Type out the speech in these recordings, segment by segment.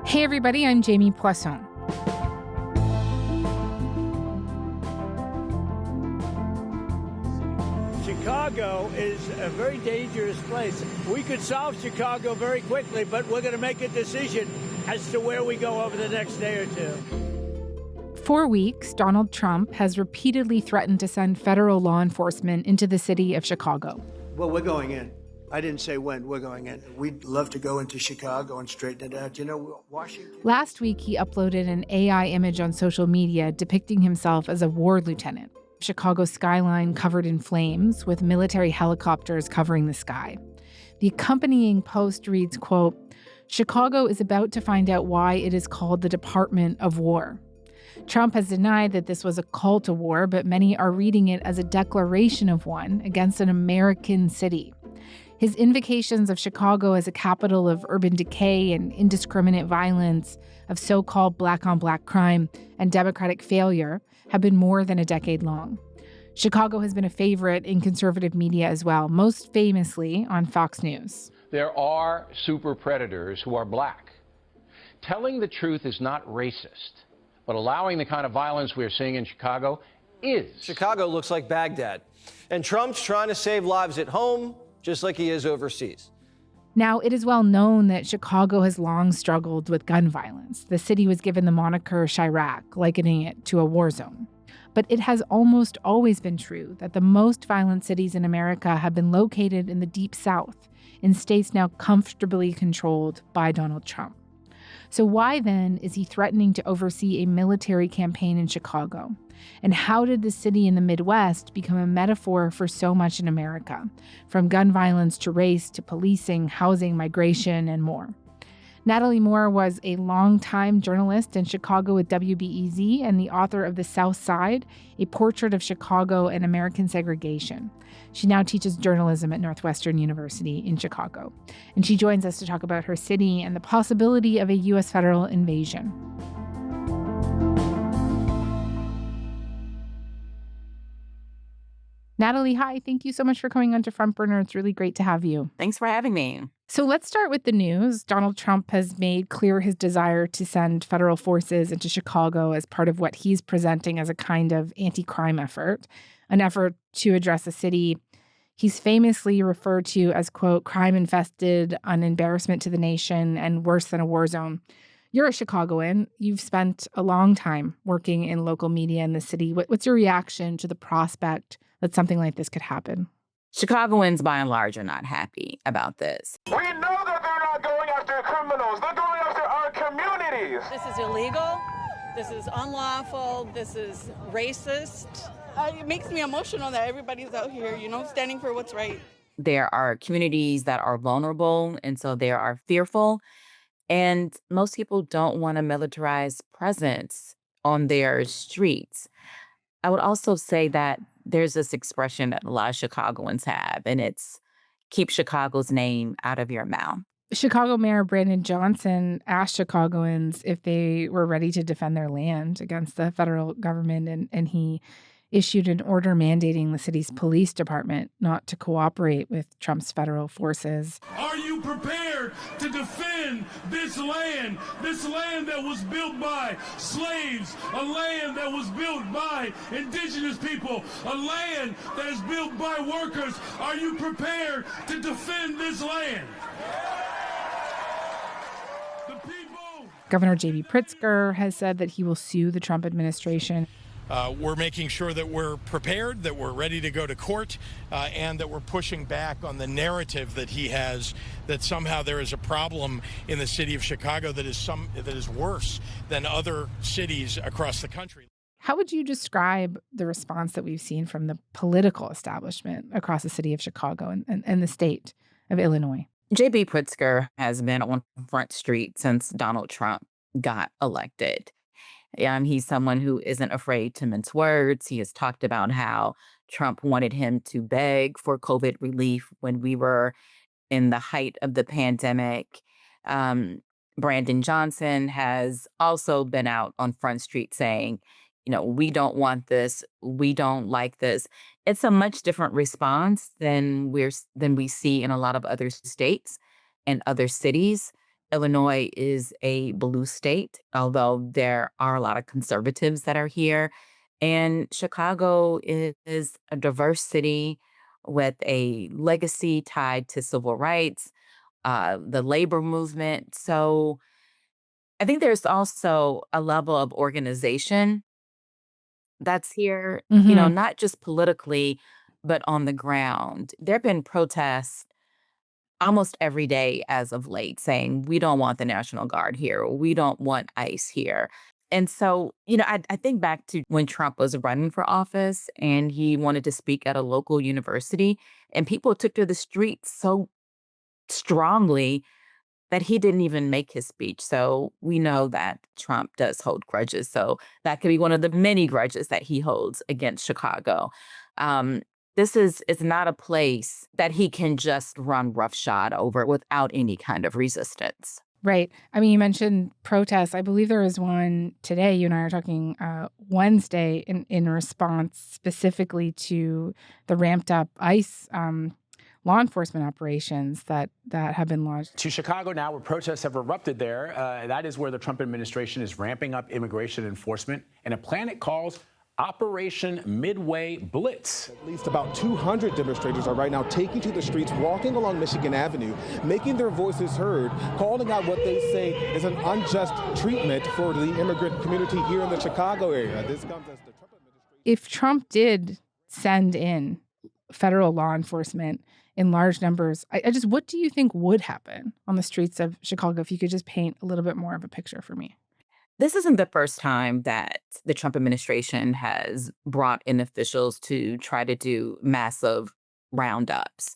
Hey everybody, I'm Jamie Poisson. Chicago is a very dangerous place. We could solve Chicago very quickly, but we're going to make a decision as to where we go over the next day or two. For weeks, Donald Trump has repeatedly threatened to send federal law enforcement into the city of Chicago. Well, we're going in. I didn't say when. We're going in. We'd love to go into Chicago and straighten it out. You know, Washington. Last week, he uploaded an AI image on social media depicting himself as a war lieutenant. Chicago's skyline covered in flames with military helicopters covering the sky. The accompanying post reads, quote, "Chicago is about to find out why it is called the Department of War." Trump has denied that this was a call to war, but many are reading it as a declaration of one against an American city. His invocations of Chicago as a capital of urban decay and indiscriminate violence, of so-called black-on-black crime and democratic failure have been more than a decade long. Chicago has been a favorite in conservative media as well, most famously on Fox News. There are super predators who are black. Telling the truth is not racist, but allowing the kind of violence we're seeing in Chicago is. Chicago looks like Baghdad, and Trump's trying to save lives at home, just like he is overseas. Now, it is well known that Chicago has long struggled with gun violence. The city was given the moniker Chirac, likening it to a war zone. But it has almost always been true that the most violent cities in America have been located in the Deep South, in states now comfortably controlled by Donald Trump. So why then is he threatening to oversee a military campaign in Chicago? And how did the city in the Midwest become a metaphor for so much in America, from gun violence to race to policing, housing, migration, and more? Natalie Moore was a longtime journalist in Chicago with WBEZ and the author of The South Side, a portrait of Chicago and American segregation. She now teaches journalism at Northwestern University in Chicago. And she joins us to talk about her city and the possibility of a U.S. federal invasion. Natalie, hi. Thank you so much for coming on to Front Burner. It's really great to have you. Thanks for having me. So let's start with the news. Donald Trump has made clear his desire to send federal forces into Chicago as part of what he's presenting as a kind of anti-crime effort, an effort to address a city he's famously referred to as, quote, crime-infested, an embarrassment to the nation, and worse than a war zone. You're a Chicagoan. You've spent a long time working in local media in the city. What's your reaction to the prospect that something like this could happen? Chicagoans, by and large, are not happy about this. We know that they're not going after criminals. They're going after our communities. This is illegal. This is unlawful. This is racist. It makes me emotional that everybody's out here, standing for what's right. There are communities that are vulnerable, and so they are fearful. And most people don't want a militarized presence on their streets. I would also say that there's this expression that a lot of Chicagoans have, and it's keep Chicago's name out of your mouth. Chicago Mayor Brandon Johnson asked Chicagoans if they were ready to defend their land against the federal government, and he issued an order mandating the city's police department not to cooperate with Trump's federal forces. Are you prepared to defend this land that was built by slaves, a land that was built by indigenous people, a land that is built by workers? Are you prepared to defend this land? Governor J.B. Pritzker has said that he will sue the Trump administration. We're making sure that we're prepared, that we're ready to go to court, and that we're pushing back on the narrative that he has, that somehow there is a problem in the city of Chicago that is worse than other cities across the country. How would you describe the response that we've seen from the political establishment across the city of Chicago and the state of Illinois? J.B. Pritzker has been on Front Street since Donald Trump got elected. He's someone who isn't afraid to mince words. He has talked about how Trump wanted him to beg for COVID relief when we were in the height of the pandemic. Brandon Johnson has also been out on Front Street saying, we don't want this. We don't like this. It's a much different response than we see in a lot of other states and other cities. Illinois is a blue state, although there are a lot of conservatives that are here. And Chicago is a diverse city with a legacy tied to civil rights, the labor movement. So I think there's also a level of organization that's here, Hmm. not just politically, but on the ground. There have been protests almost every day as of late saying, we don't want the National Guard here, or we don't want ICE here. And so, I think back to when Trump was running for office and he wanted to speak at a local university, and people took to the streets so strongly that he didn't even make his speech. So we know that Trump does hold grudges. So that could be one of the many grudges that he holds against Chicago. Um, this is not a place that he can just run roughshod over without any kind of resistance. Right. I mean, you mentioned protests. I believe there was one today. You and I are talking Wednesday in response specifically to the ramped up ICE law enforcement operations that have been launched. To Chicago now, where protests have erupted there. That is where the Trump administration is ramping up immigration enforcement in a plan it calls Operation Midway Blitz. At least about 200 demonstrators are right now taking to the streets, walking along Michigan Avenue, making their voices heard, calling out what they say is an unjust treatment for the immigrant community here in the Chicago area. This comes as the Trump administration. If Trump did send in federal law enforcement in large numbers, what do you think would happen on the streets of Chicago if you could just paint a little bit more of a picture for me? This isn't the first time that the Trump administration has brought in officials to try to do massive roundups.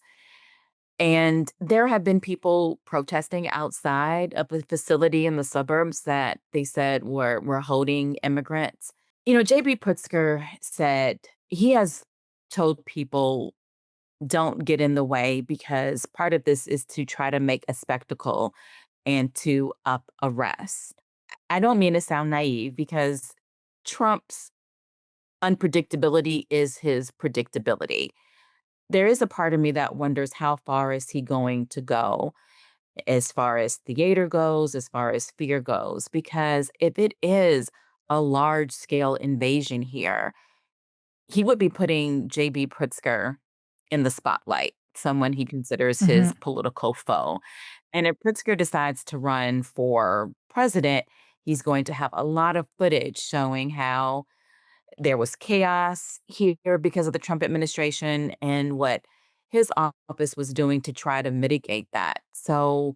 And there have been people protesting outside of a facility in the suburbs that they said were holding immigrants. J.B. Pritzker said he has told people don't get in the way because part of this is to try to make a spectacle and to up arrest. I don't mean to sound naive because Trump's unpredictability is his predictability. There is a part of me that wonders how far is he going to go as far as theater goes, as far as fear goes, because if it is a large scale invasion here, he would be putting J.B. Pritzker in the spotlight, someone he considers his political foe. And if Pritzker decides to run for president, he's going to have a lot of footage showing how there was chaos here because of the Trump administration and what his office was doing to try to mitigate that. So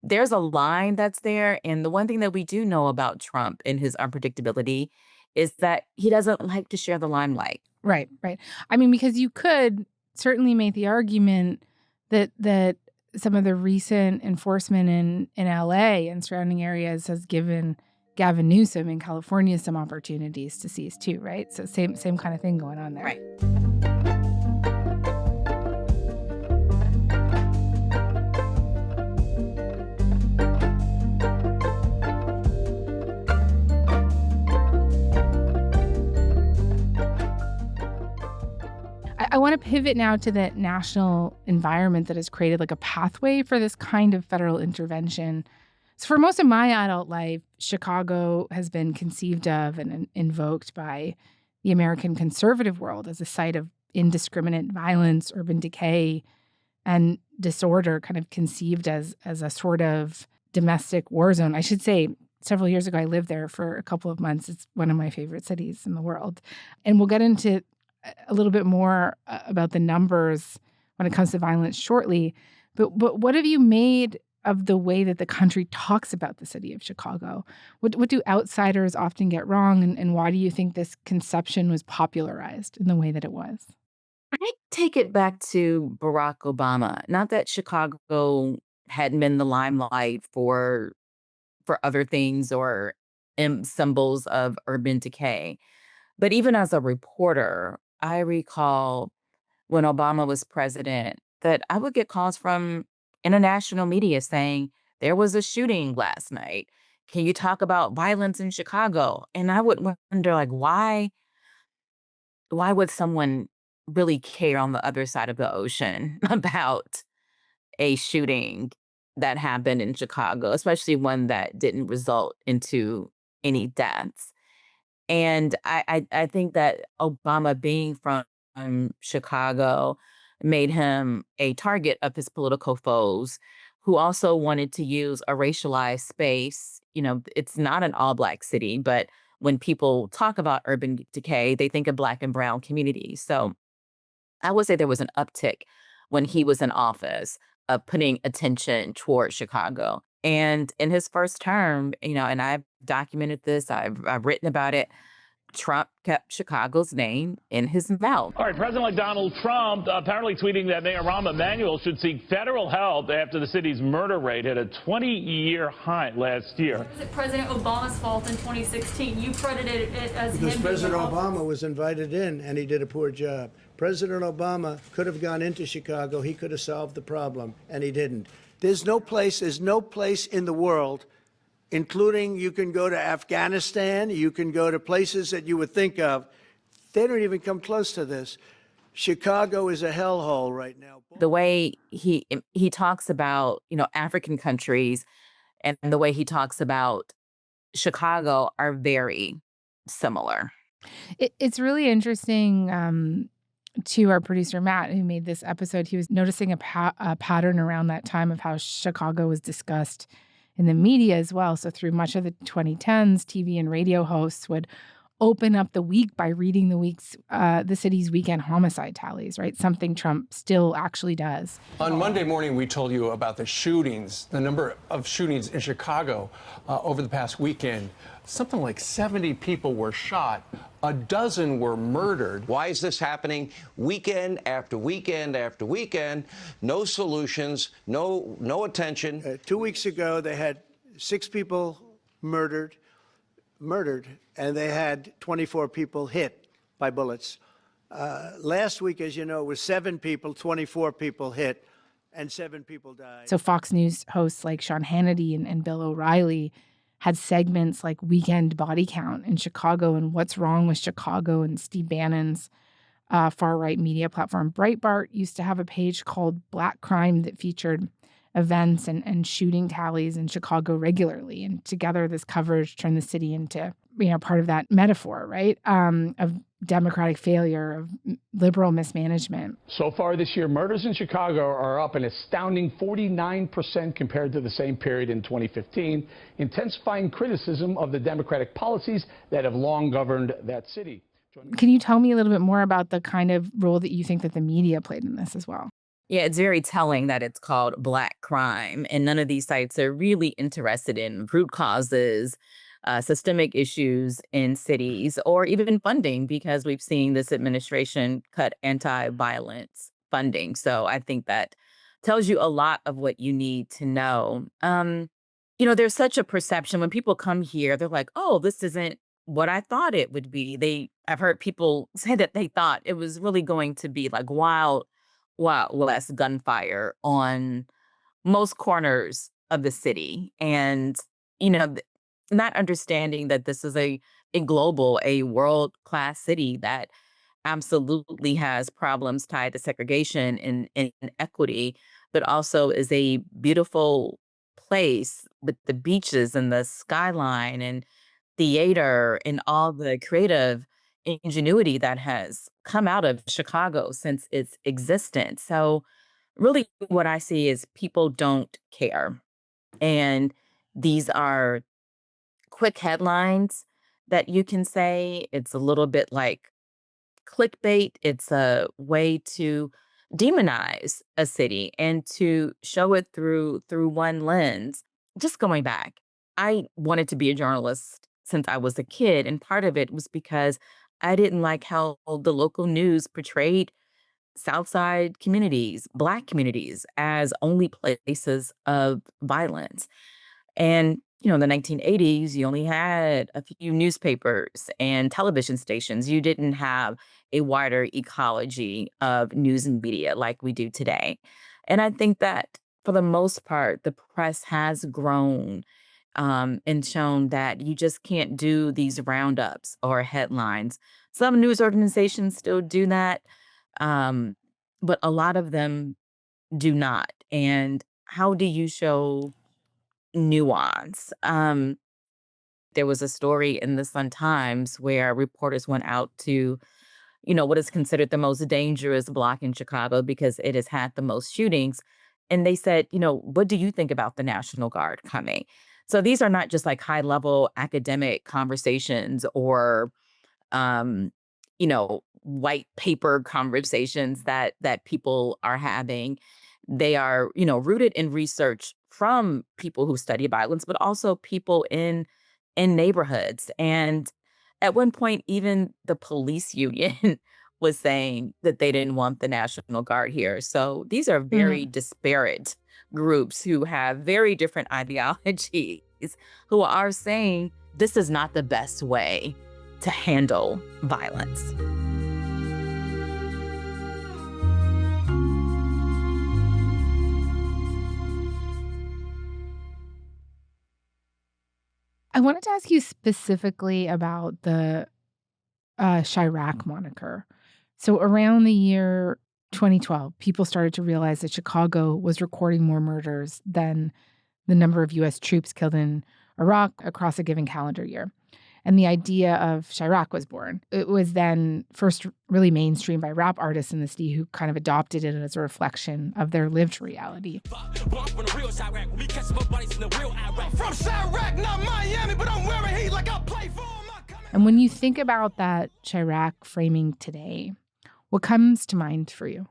there's a line that's there. And the one thing that we do know about Trump and his unpredictability is that he doesn't like to share the limelight. Right, right. I mean, because you could certainly make the argument that some of the recent enforcement in LA and surrounding areas has given Gavin Newsom in California some opportunities to seize too, right? So same kind of thing going on there. Right. I want to pivot now to the national environment that has created like a pathway for this kind of federal intervention. So for most of my adult life, Chicago has been conceived of and invoked by the American conservative world as a site of indiscriminate violence, urban decay, and disorder, kind of conceived as a sort of domestic war zone. I should say, several years ago, I lived there for a couple of months. It's one of my favorite cities in the world. And we'll get into a little bit more about the numbers when it comes to violence shortly. But what have you made of the way that the country talks about the city of Chicago? What do outsiders often get wrong, and why do you think this conception was popularized in the way that it was? I take it back to Barack Obama. Not that Chicago hadn't been the limelight for other things or symbols of urban decay. But even as a reporter, I recall when Obama was president that I would get calls from international media saying, there was a shooting last night. Can you talk about violence in Chicago? And I would wonder, like, why would someone really care on the other side of the ocean about a shooting that happened in Chicago, especially one that didn't result into any deaths. And I think that Obama being from Chicago made him a target of his political foes who also wanted to use a racialized space. You know, it's not an all Black city, but when people talk about urban decay, they think of Black and brown communities. So I would say there was an uptick when he was in office of putting attention toward Chicago. And in his first term, you know, and I've documented this, I've written about it, Trump kept Chicago's name in his mouth. All right, President-elect Donald Trump apparently tweeting that Mayor Rahm Emanuel should seek federal help after the city's murder rate hit a 20-year high last year. Was it President Obama's fault in 2016? You credited it as Because him. President Obama was invited in, and he did a poor job. President Obama could have gone into Chicago. He could have solved the problem, and he didn't. There's no place in the world, including you can go to Afghanistan, you can go to places that you would think of. They don't even come close to this. Chicago is a hellhole right now. The way he talks about, you know, African countries and the way he talks about Chicago are very similar. It's really interesting. To our producer, Matt, who made this episode, he was noticing a pattern around that time of how Chicago was discussed in the media as well. So through much of the 2010s, TV and radio hosts would open up the week by reading the city's weekend homicide tallies, right? Something Trump still actually does. On Monday morning, we told you about the shootings, the number of shootings in Chicago over the past weekend. Something like 70 people were shot. A dozen were murdered. Why is this happening weekend after weekend after weekend? No solutions, no attention. 2 weeks ago, they had 6 people murdered, and they had 24 people hit by bullets. Last week, as you know, it was 7 people, 24 people hit, and 7 people died. So Fox News hosts like Sean Hannity and Bill O'Reilly had segments like Weekend Body Count in Chicago and What's Wrong with Chicago, and Steve Bannon's far-right media platform Breitbart used to have a page called Black Crime that featured events and shooting tallies in Chicago regularly. And together this coverage turned the city into, you know, part of that metaphor, right, of democratic failure, of liberal mismanagement. So far this year, murders in Chicago are up an astounding 49% compared to the same period in 2015, intensifying criticism of the Democratic policies that have long governed that city. Can you tell me a little bit more about the kind of role that you think that the media played in this as well? Yeah, it's very telling that it's called Black crime, and none of these sites are really interested in root causes, systemic issues in cities, or even funding, because we've seen this administration cut anti-violence funding. So I think that tells you a lot of what you need to know. You know, there's such a perception when people come here, they're like, oh, this isn't what I thought it would be. I've heard people say that they thought it was really going to be like wild west gunfire on most corners of the city. And, you know, not understanding that this is a world-class city that absolutely has problems tied to segregation and inequity, but also is a beautiful place with the beaches and the skyline and theater and all the creative ingenuity that has come out of Chicago since its existence. So really what I see is people don't care. And these are quick headlines that you can say. It's a little bit like clickbait. It's a way to demonize a city and to show it through one lens. Just going back, I wanted to be a journalist since I was a kid, and part of it was because I didn't like how the local news portrayed Southside communities, Black communities, as only places of violence. And, you know, in the 1980s, you only had a few newspapers and television stations. You didn't have a wider ecology of news and media like we do today. And I think that for the most part, the press has grown and shown that you just can't do these roundups or headlines. Some news organizations still do that, but a lot of them do not. And how do you show nuance? There was a story in the Sun-Times where reporters went out to, what is considered the most dangerous block in Chicago because it has had the most shootings. And they said, what do you think about the National Guard coming? So these are not just like high level academic conversations or, um, white paper conversations that people are having. They are, rooted in research from people who study violence, but also people in neighborhoods. And at one point, even the police union was saying that they didn't want the National Guard here. So these are very Mhm. disparate groups who have very different ideologies who are saying this is not the best way to handle violence. I wanted to ask you specifically about the Chirac moniker. So around the year 2012, people started to realize that Chicago was recording more murders than the number of U.S. troops killed in Iraq across a given calendar year. And the idea of Chirac was born. It was then first really mainstreamed by rap artists in the city who kind of adopted it as a reflection of their lived reality. From Chirac, not Miami, but I'm wearing heat like I play for him. And when you think about that Chirac framing today, what comes to mind for you?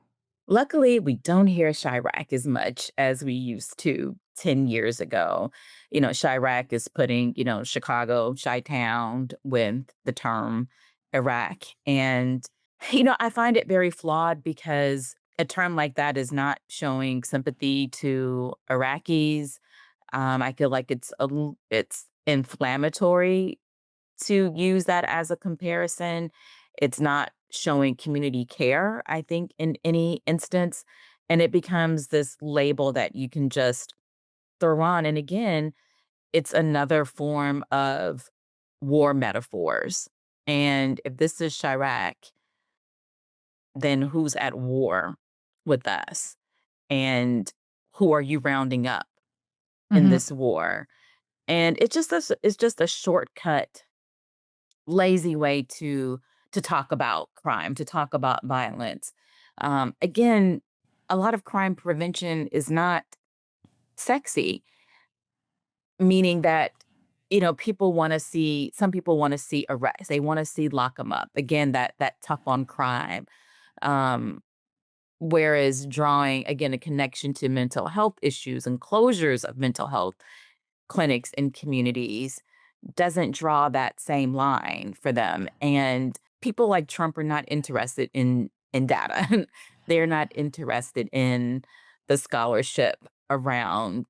Luckily, we don't hear Chirac as much as we used to 10 years ago. Chirac is putting, Chicago, Chi-town with the term Iraq. And, I find it very flawed because a term like that is not showing sympathy to Iraqis. I feel like it's inflammatory to use that as a comparison. It's not showing community care, I think, in any instance. And it becomes this label that you can just throw on. And again, it's another form of war metaphors. And if this is Chirac, then who's at war with us? And who are you rounding up in Mhm. this war? And it's just a shortcut, lazy way to talk about crime, to talk about violence. Again, a lot of crime prevention is not sexy, meaning that some people want to see arrest, they want to see lock them up. Again, that tough on crime. Um, Whereas drawing again a connection to mental health issues and closures of mental health clinics in communities doesn't draw that same line for them. And people like Trump are not interested in data. They're not interested in the scholarship around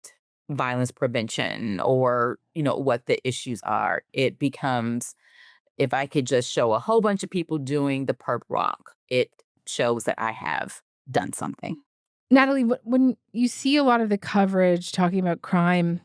violence prevention or, what the issues are. It becomes, if I could just show a whole bunch of people doing the perp walk, it shows that I have done something. Natalie, when you see a lot of the coverage talking about crime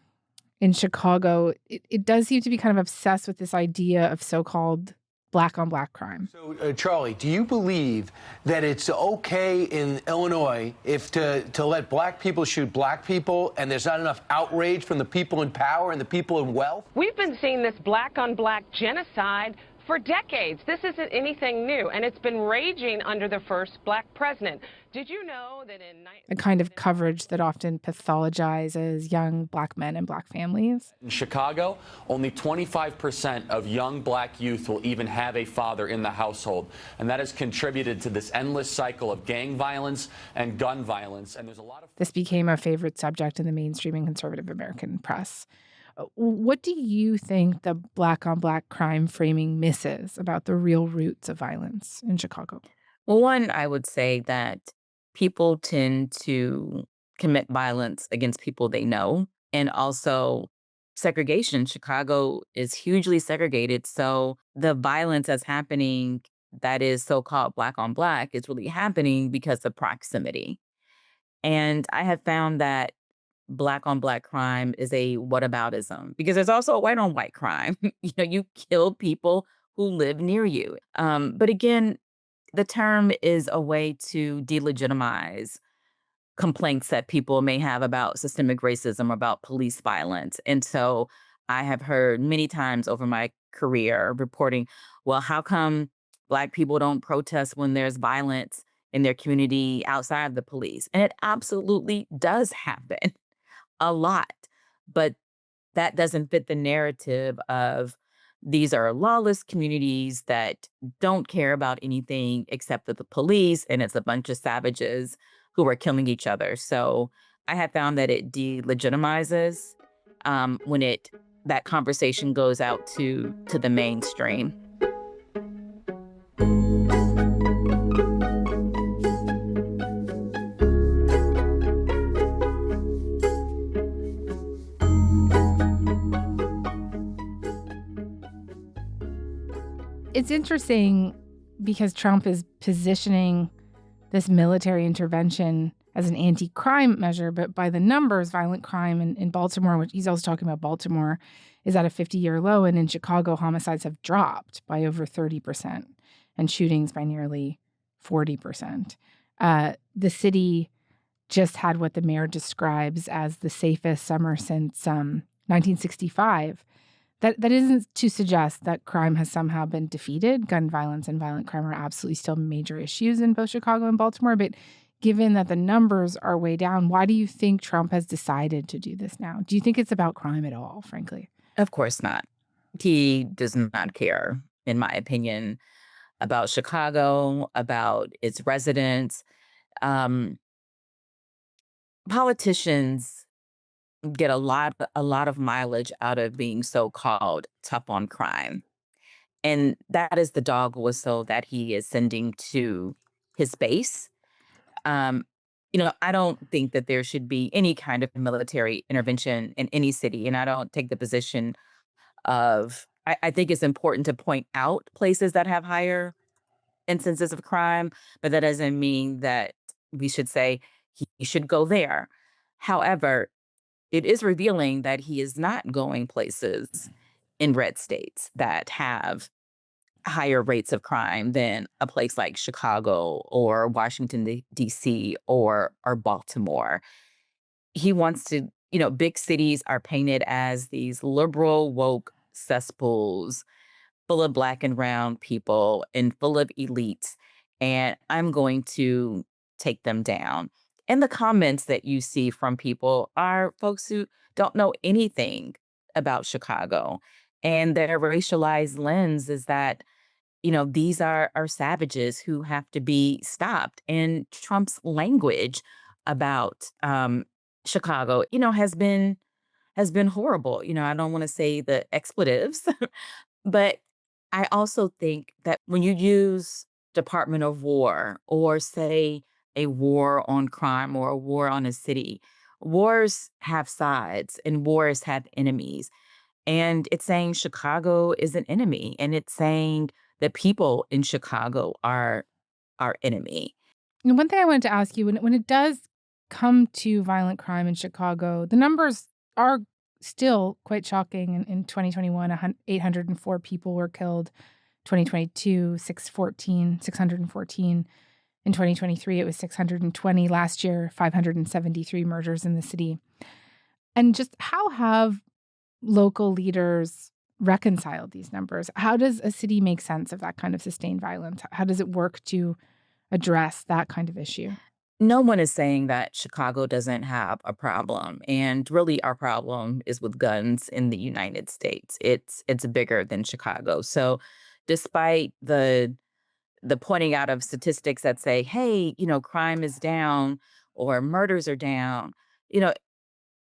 in Chicago, it does seem to be kind of obsessed with this idea of so-called black on black crime. So, Charlie, do you believe that it's okay in Illinois to let black people shoot black people and there's not enough outrage from the people in power and the people in wealth? We've been seeing this black on black genocide for decades. This isn't anything new, and it's been raging under the first black president. Did you know that in a kind of coverage that often pathologizes young black men and black families? In Chicago, only 25% of young black youth will even have a father in the household, and that has contributed to this endless cycle of gang violence and gun violence. And there's a lot of This became a favorite subject in the mainstream and conservative American press. What do you think the black on black crime framing misses about the real roots of violence in Chicago? Well, one, I would say that people tend to commit violence against people they know, and also segregation. Chicago is hugely segregated. So the violence that's happening that is so-called black on black is really happening because of proximity. And I have found that black on black crime is a whataboutism because there's also a white on white crime. You kill people who live near you. But again, the term is a way to delegitimize complaints that people may have about systemic racism, about police violence. And so I have heard many times over my career reporting, well, how come Black people don't protest when there's violence in their community outside of the police? And it absolutely does happen a lot. But that doesn't fit the narrative of these are lawless communities that don't care about anything except for the police, and it's a bunch of savages who are killing each other. So I have found that it delegitimizes when that conversation goes out to the mainstream. It's interesting because Trump is positioning this military intervention as an anti-crime measure, but by the numbers, violent crime in Baltimore, which he's also talking about Baltimore, is at a 50-year low. And in Chicago, homicides have dropped by over 30% and shootings by nearly 40%. The city just had what the mayor describes as the safest summer since 1965. That isn't to suggest that crime has somehow been defeated. Gun violence and violent crime are absolutely still major issues in both Chicago and Baltimore. But given that the numbers are way down, why do you think Trump has decided to do this now? Do you think it's about crime at all, frankly? Of course not. He does not care, in my opinion, about Chicago, about its residents. Politicians get a lot of mileage out of being so-called tough on crime. And that is the dog whistle that he is sending to his base. I don't think that there should be any kind of military intervention in any city. And I don't take the position of, I think it's important to point out places that have higher instances of crime, but that doesn't mean that we should say he should go there. However, it is revealing that he is not going places in red states that have higher rates of crime than a place like Chicago or Washington, D.C. or Baltimore. He wants to, big cities are painted as these liberal, woke cesspools full of Black and brown people and full of elites. And I'm going to take them down. And the comments that you see from people are folks who don't know anything about Chicago. And their racialized lens is that, these are savages who have to be stopped. And Trump's language about Chicago, has been horrible. I don't want to say the expletives, but I also think that when you use Department of War or say a war on crime or a war on a city. Wars have sides and wars have enemies. And it's saying Chicago is an enemy. And it's saying that people in Chicago are our enemy. And one thing I wanted to ask you, when it does come to violent crime in Chicago, the numbers are still quite shocking. In 2021, 804 people were killed. 2022, 614. In 2023, it was 620. Last year, 573 murders in the city. And just how have local leaders reconciled these numbers? How does a city make sense of that kind of sustained violence? How does it work to address that kind of issue? No one is saying that Chicago doesn't have a problem. And really, our problem is with guns in the United States. It's bigger than Chicago. So despite the pointing out of statistics that say, hey, crime is down or murders are down,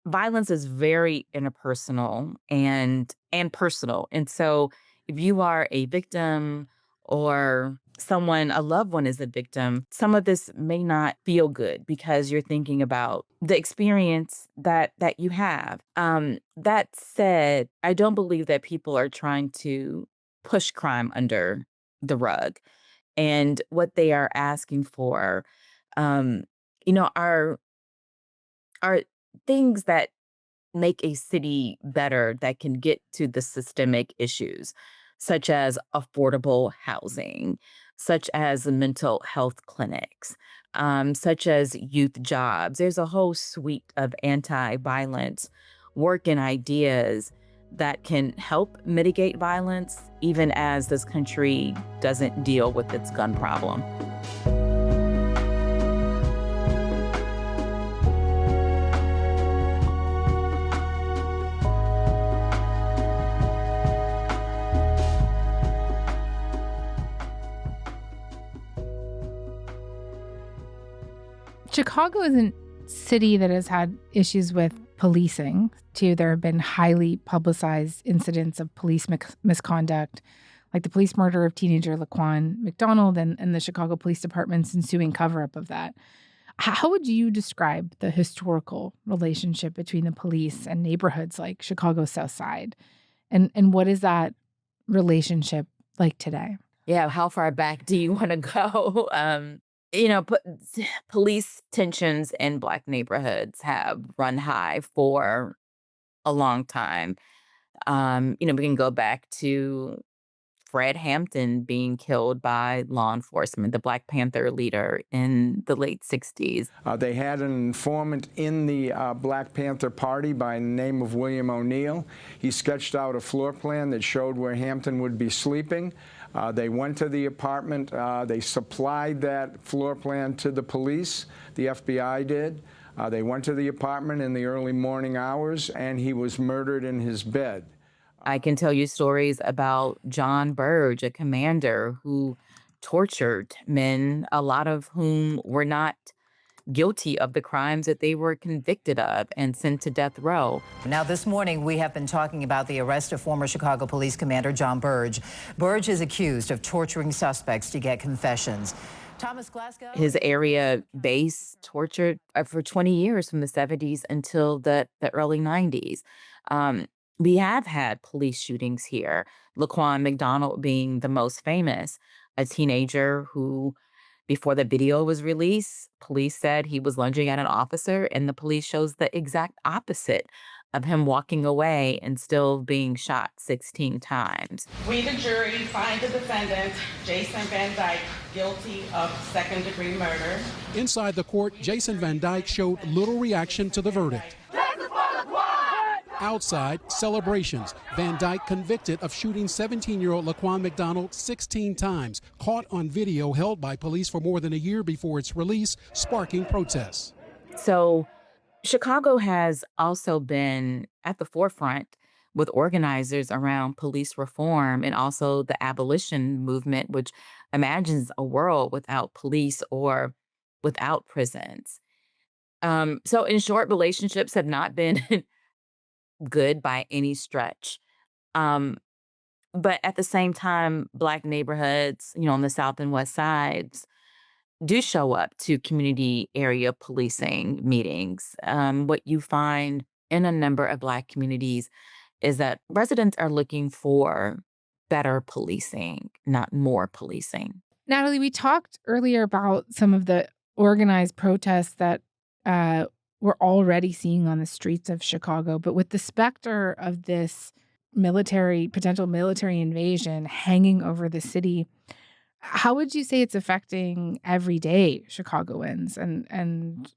violence is very interpersonal and personal. And so if you are a victim or a loved one is a victim, some of this may not feel good because you're thinking about the experience that you have. That said, I don't believe that people are trying to push crime under the rug. And what they are asking for, are things that make a city better that can get to the systemic issues, such as affordable housing, such as mental health clinics, such as youth jobs. There's a whole suite of anti-violence work and ideas that can help mitigate violence, even as this country doesn't deal with its gun problem. Chicago is a city that has had issues with policing, too. There have been highly publicized incidents of police misconduct, like the police murder of teenager Laquan McDonald and the Chicago Police Department's ensuing cover-up of that. How would you describe the historical relationship between the police and neighborhoods like Chicago's South Side? And what is that relationship like today? Yeah, how far back do you want to go? Police tensions in Black neighborhoods have run high for a long time. We can go back to Fred Hampton being killed by law enforcement, the Black Panther leader in the late 60s. They had an informant in the Black Panther Party by the name of William O'Neill. He sketched out a floor plan that showed where Hampton would be sleeping. They went to the apartment. They supplied that floor plan to the police. The FBI did. They went to the apartment in the early morning hours, and he was murdered in his bed. I can tell you stories about John Burge, a commander who tortured men, a lot of whom were not guilty of the crimes that they were convicted of and sent to death row. Now, this morning, we have been talking about the arrest of former Chicago Police Commander John Burge. Burge is accused of torturing suspects to get confessions. Thomas Glasgow. His area base tortured for 20 years from the 70s until the early 90s. We have had police shootings here, Laquan McDonald being the most famous, a teenager who, before the video was released, police said he was lunging at an officer, and the police shows the exact opposite of him walking away and still being shot 16 times. We, the jury, find the defendant, Jason Van Dyke, guilty of second-degree murder. Inside the court, Jason Van Dyke showed little reaction to the verdict. Outside, celebrations. Van Dyke convicted of shooting 17-year-old Laquan McDonald 16 times, caught on video held by police for more than a year before its release, sparking protests. So Chicago has also been at the forefront with organizers around police reform and also the abolition movement, which imagines a world without police or without prisons. So in short, relationships have not been good by any stretch. But at the same time, Black neighborhoods, on the South and West sides do show up to community area policing meetings. What you find in a number of Black communities is that residents are looking for better policing, not more policing. Natalie, we talked earlier about some of the organized protests that we're already seeing on the streets of Chicago. But with the specter of this potential military invasion hanging over the city, how would you say it's affecting everyday Chicagoans and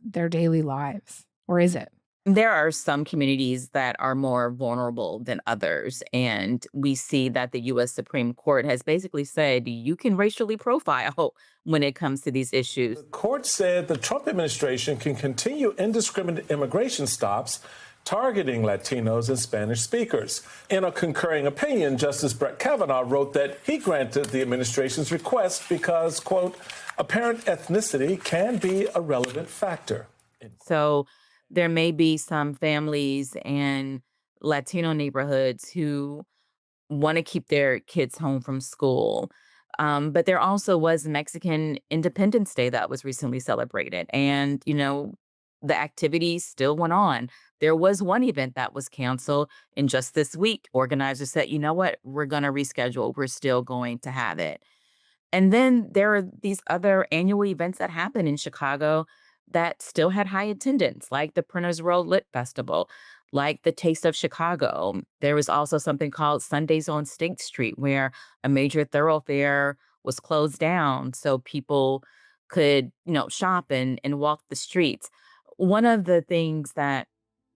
their daily lives? Or is it? There are some communities that are more vulnerable than others. And we see that the U.S. Supreme Court has basically said you can racially profile when it comes to these issues. The court said the Trump administration can continue indiscriminate immigration stops targeting Latinos and Spanish speakers. In a concurring opinion, Justice Brett Kavanaugh wrote that he granted the administration's request because, quote, apparent ethnicity can be a relevant factor. So there may be some families and Latino neighborhoods who want to keep their kids home from school. But there also was Mexican Independence Day that was recently celebrated. And, the activities still went on. There was one event that was canceled. And just this week, organizers said, you know what, we're going to reschedule. We're still going to have it. And then there are these other annual events that happen in Chicago that still had high attendance, like the Printers Row Lit Festival, like the Taste of Chicago. There was also something called Sundays on State Street, where a major thoroughfare was closed down so people could, shop and walk the streets. One of the things that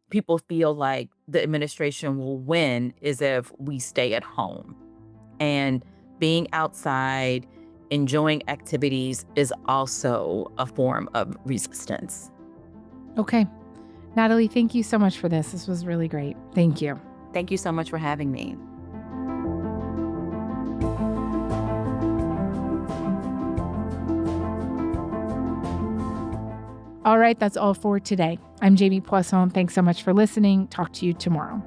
people feel like the administration will win is if we stay at home. And being outside, enjoying activities is also a form of resistance. Okay. Natalie, thank you so much for this. This was really great. Thank you. Thank you so much for having me. All right, that's all for today. I'm Jamie Poisson. Thanks so much for listening. Talk to you tomorrow.